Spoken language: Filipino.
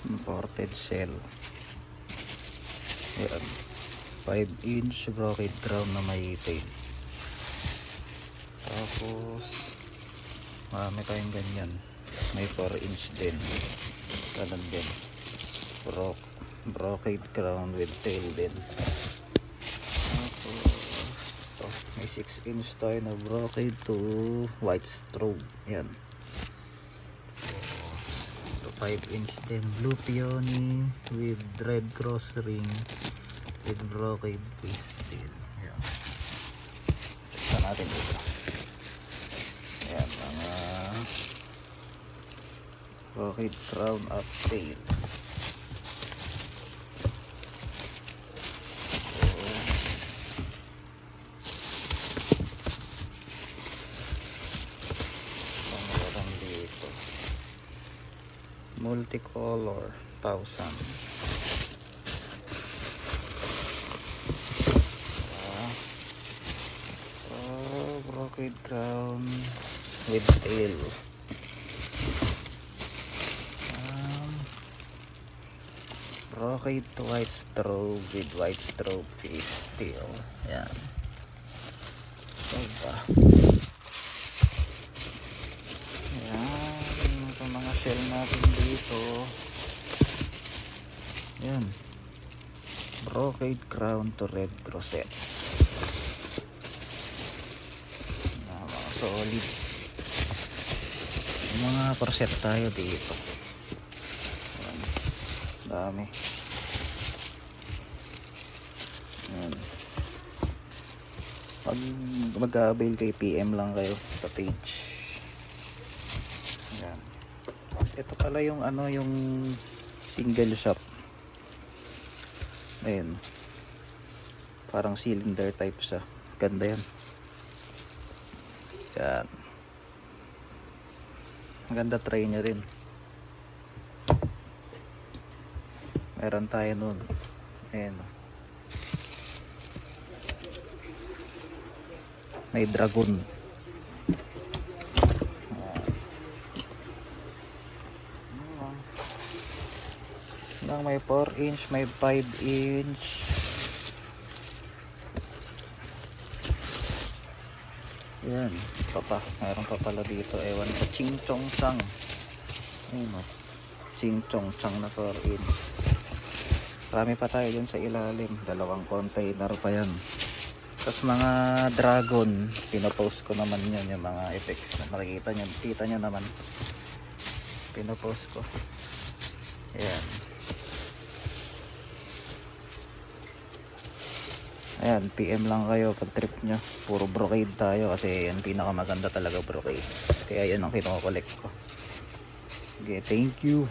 imported shell. Yan, 5-inch brocade crown na may tail. Tapos marami tayong ganyan, may 4-inch din, ganun din, brocade crown with tail din. Tapos ito, may 6-inch tayo na brocade to white strobe. Yan, ito 5-inch din, blue peony with red cross ring with brocade piece din. Yan, check natin dito. Yan, mga brocade crown up tail. Multicolor 1000. Brocade crown with tail. Brocade to white strobe with white strobe face tail. Yan. Diba? Mga shell natin dito. Yan, brocade crown to red crosset. Mga solid. Mga crosset tayo dito. Yan, dami. Yan, pag mag-avail kay PM lang kayo sa page. Yan. Ito pala yung ano, yung single shop. Ayun, parang cylinder type siya, ganda yan. Yan, maganda, try nyo rin. Meron tayo nun. Ayan, may dragon. May 4-inch, may 5-inch. Yan, meron pa pala dito, ewan ko, ching chong chang. Ayun, ching chong chang na 4-inch. Marami pa tayo dyan sa ilalim, 2 container pa yan. Tapos mga dragon, pinopost ko naman yun, yung mga effects na makikita nyo, kita nyo naman, pinopost ko. Ayan. Ayan, PM lang kayo pag trip nyo. Puro brocade tayo kasi yan pinakamaganda talaga, brocade. Kaya yan ang kino-collect ko. Okay, thank you.